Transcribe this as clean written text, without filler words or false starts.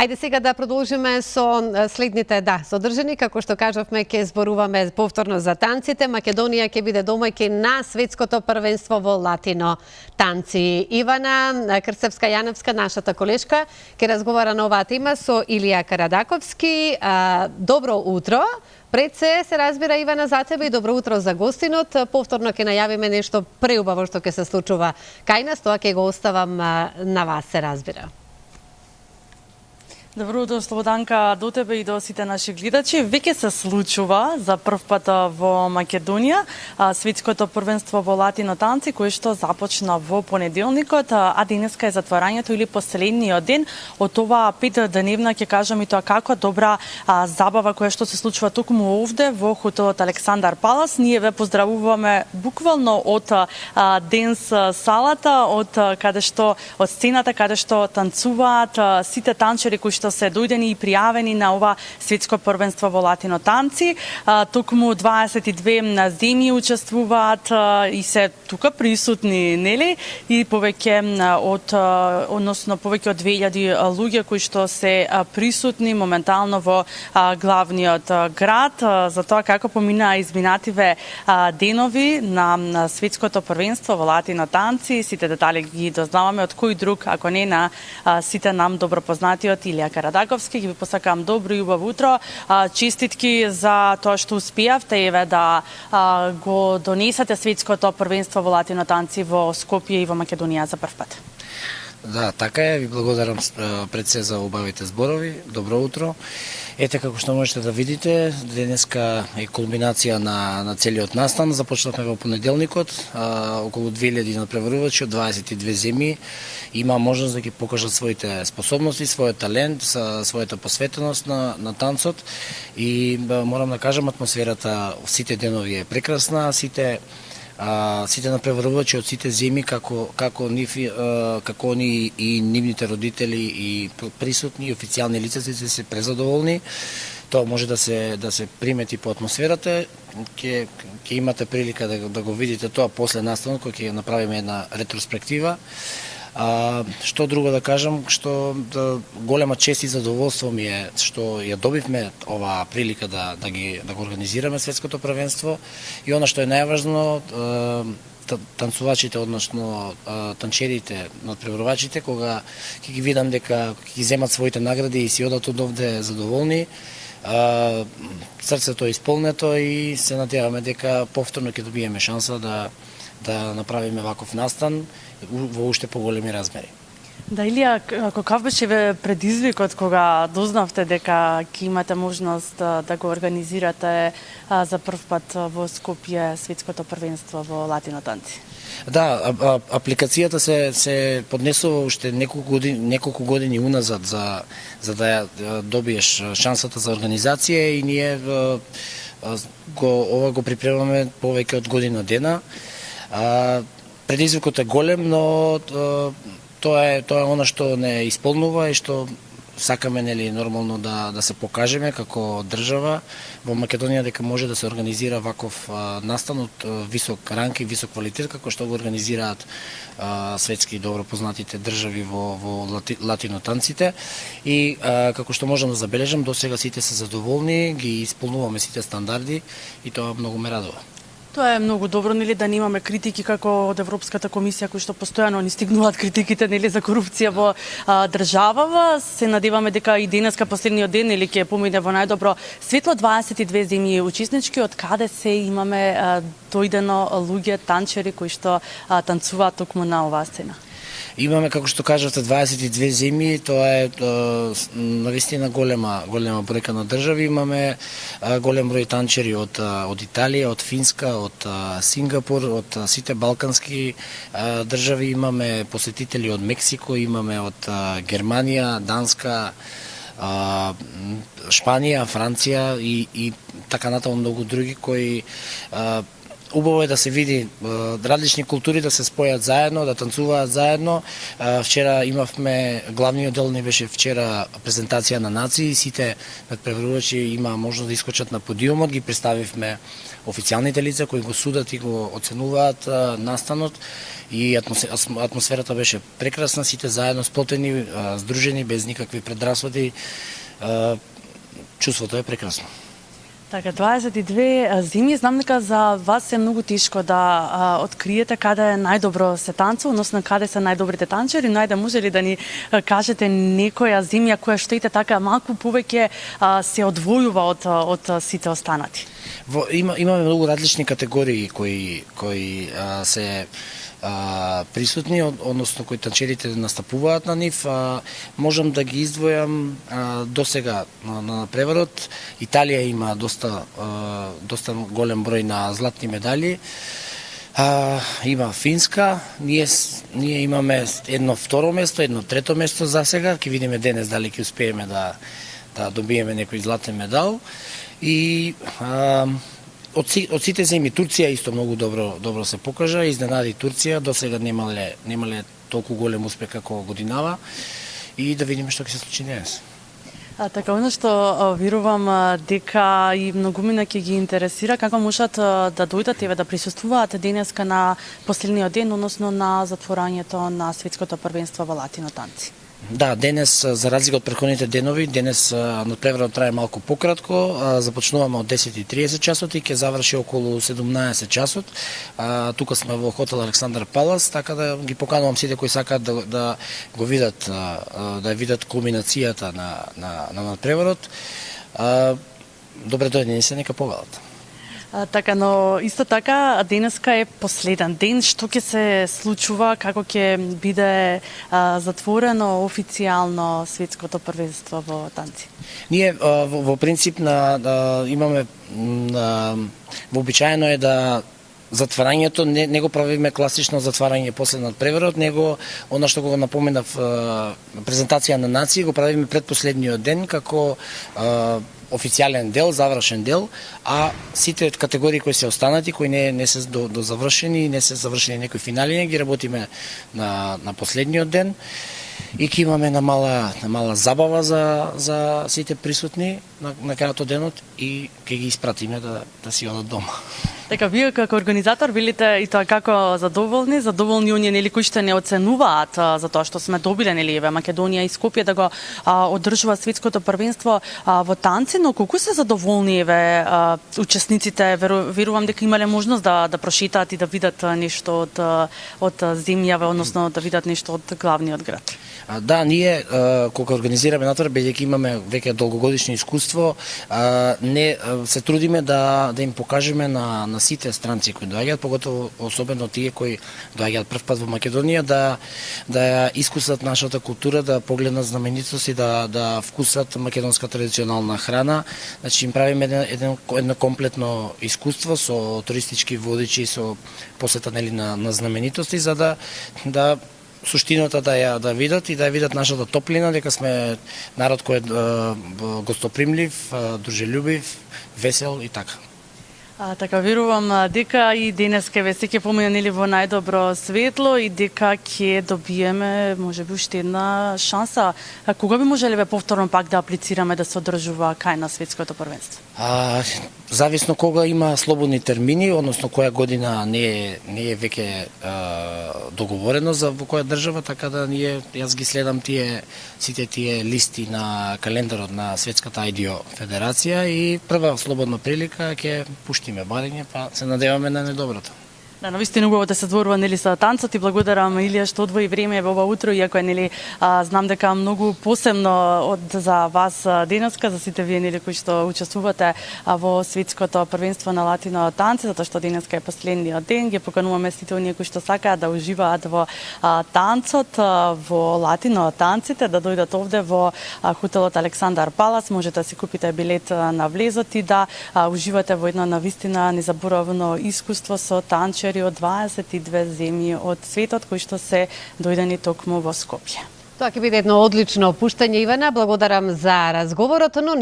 Ајде сега да продолжиме со следните содржини. Како што кажавме, ќе зборуваме повторно за танците. Македонија ќе биде домаќин на светското првенство во латино танци. Ивана Крсевска-Јановска, нашата колешка, ќе разговара на оваа тема со Илија Карадаковски. Добро утро. Пред се разбира, Ивана, за тебе и добро утро за гостинот. Повторно ќе најавиме нешто преубаво што ќе се случува кај нас, тоа ќе го оставам на вас, се разбира. Добро утро, Слободанка, до тебе и до сите наши гледачи. Веќе се случува за прв пат во Македонија светското првенство во латино танци, кое што започна во понеделникот, а денеска е затворањето или последниот ден од оваа 5-деневна, ќе кажам и тоа како добра забава која што се случува токму овде во хотелот Александар Палас. Ние ве поздравуваме буквално од денс салата, од каде што од сцената каде што танцуваат сите танчери кои што се дојдени и пријавени на ова светско првенство во латино танци. Токму 22 земји учествуваат и се тука присутни, нели? И повеќе од повеќе од 2000 луѓе кои што се присутни моментално во главниот град. За тоа како поминаа изминативе денови на светското првенство во латино танци, сите детали ги дознаваме од кој друг, ако не на сите нам добро познатиот Илија Карадаковски. Ги ви посакам добро и убаво утро. Честитки за тоа што успеавте еве да го донесете светското првенство во латино танци во Скопје и во Македонија за прв пат. Да, така е. Ви благодарам пред се за убавите зборови. Добро утро. Ете, како што можете да видите, денеска е кулминација на целиот настан. Започнавме во понеделникот, околу 2000 надпреварувачи од 22 земји има можност да ги покажат своите способности, својот талент, својата посветеност на танцот и морам да кажам, атмосферата сите денови е прекрасна, сите надпреварувачи од сите земји како они и нивните родители и присутни и официјални лица се презадоволни. Тоа може да се примети по атмосферата. Ќе имате прилика да го видите тоа после настанот кој ќе направиме една ретроспектива. Што друго да кажам, што голема чест и задоволство ми е што ја добивме оваа прилика да го организираме светското првенство и она што е најважно, танцувачите, односно танчерите, надпреварувачите, кога ќе ги видам дека ќе ги земат своите награди и си одат од овде задоволни, срцето е исполнето и се надеваме дека повторно ќе добиеме шанса да направиме ваков настан во уште поголеми размери. Да, Илија, какав беше предизвикот кога дознавте дека ќе имате можност да го организирате за прв пат во Скопје светското првенство во латино танци? Да, апликацијата се поднесува уште неколку години уназад за да добиеш шансата за организација и ние ова го припремаме повеќе од година дена. Предизвикот е голем, но тоа е она што не исполнува и што сакаме, нели, нормално да се покажеме како држава во Македонија дека може да се организира ваков настан од висок ранг и висок квалитет како што го организираат светски добро познатите држави во латино танците и како што можам да забележам, досега сите се задоволни, ги исполнуваме сите стандарди и тоа многу ме радува. Тоа е многу добро, нели, да немаме критики како од Европската комисија кои што постојано ни стигнуваат критиките, нели, за корупција во државава. Се надеваме дека и денеска последниот ден, нели, ќе помине во најдобро светло. 22 земји учеснички, од каде се имаме дојдено луѓе танчери кои што танцуваат токму на оваа сцена. Имаме, како што кажавте, 22 земји, тоа е навистина голема бројка на држави. Имаме голем број танчери од Италија, од Финска, од Сингапур, од сите балкански држави. Имаме посетители од Мексико, имаме од Германија, Данска, Шпанија, Франција и така натаму многу други кои убаво е да се види различни култури да се спојат заедно, да танцуваат заедно. Вчера имавме, главниот дел ни беше вчера презентација на нации, сите надпреварувачи има можност да искочат на подиумот, ги представивме официјалните лица кои го судат и го оценуваат настанот и атмосферата беше прекрасна, сите заедно сплотени, здружени без никакви предрасуди. Чувството е прекрасно. Така, 22 зими, знам дека за вас е многу тешко да откриете каде е најдобро се танцува, односно каде се најдобрите танчери, но ајде може ли да ни кажете некоја зимја која што ите така малку повеќе се одвојува од сите останати? Имаме многу различни категории кои се присутни, односно кои танчерите настапуваат на нив. Можам да ги издвојам досега на преварот. Италија има доста голем број на златни медали. Има Финска, ние имаме едно второ место, едно трето место за сега. Ќе видиме денес дали ќе успееме да добиеме некој златен медал. И од сите земи Турција исто многу добро се покажа, изненади Турција, досега немале толку голем успех како годинава и да видиме што ќе се случи денес. Така, оно што верувам дека и многумина ќе ги интересира, како можат да дојдат еве да присуствуваат денеска на последниот ден, односно на затворањето на светското првенство во латино танци. Да, денес, за разлика од претходните денови, денес надпреварот трае малку пократко. Започнуваме од 10:30 часот и ќе заврши околу 17 часот. Тука сме во хотел Александар Палас, така да ги поканувам сите кои сакаат да го видат, да видат кулминацијата на надпреварот. Добре дојдени се, нека повелат. Така, но исто така денеска е последен ден. Што ќе се случува, како ќе биде затворено официјално светското првенство во танци? Ние во принцип имаме вообичаено е да затварањето не го правиме класично затварање после надпреварот, него она што го напоменав презентација на нации го правиме предпоследниот ден како официјален дел, завршен дел, а сите категории кои се останати, кои не се до завршени, не се завршени некои финали, ги работиме на последниот ден и ќе имаме на мала забава за сите присутни на крајот од денот и ќе ги испратиме да си одат дома. Така, вие како организатор билите и тоа како задоволни оние нели кои што не оценуваат за тоа што сме добиле нели еве Македонија и Скопје да го одржува светското првенство во танци, но колку се задоволни еве учесниците, верувам дека имале можност да прошетаат и да видат нешто од земјава, односно да видат нешто од главниот град. Да, ние кога организираме натпревар, бидејќи имаме веќе долгогодишно искуство, не се трудиме да им покажеме на сите странци кои доаѓаат, поготово особено тие кои доаѓаат прв пат во Македонија, да искусат нашата култура, да погледнат знаменитости, да вкусат македонска традиционална храна. Значи им правиме едно комплетно искуство со туристички водичи, со посета нели на знаменитости, за да суштината да ја видат и да ја видат нашата топлина, дека сме народ кој е гостопримлив, дружелюбив, весел и така. Така верувам дека и денес ќе се помине нели во најдобро светло и дека ќе добиеме можеби уште една шанса. Кога би можеле повторно пак да аплицираме да се одржува кај на светското првенство? Зависно кога има слободни термини, односно која година не е веќе договорено за во која држава, така да јас ги следам сите тие листи на календарот на Светската Ајдио Федерација и прва слободна прилика ќе пуштиме барење, па се надеваме на најдоброто. Да, навистина убаво да се зборува нели со танцот и благодарам Илија што одвои време во ова утро, иако нели знам дека многу посебно за вас денеска, за сите вие нели кои што учествувате во светското првенство на латино танци, затоа што денеска е последниот ден, ги покануваме сите оние кои што сакаат да уживаат во танцот, во латино танците, да дојдат овде во хотелот Александар Палас, можете да си купите билет на влезот и да уживате во едно навистина незаборавно искуство со танчери од 22 земји од светот кои што се дојдени токму во Скопје. Тоа ќе биде едно одлично опуштање, Ивана. Благодарам за разговорот, но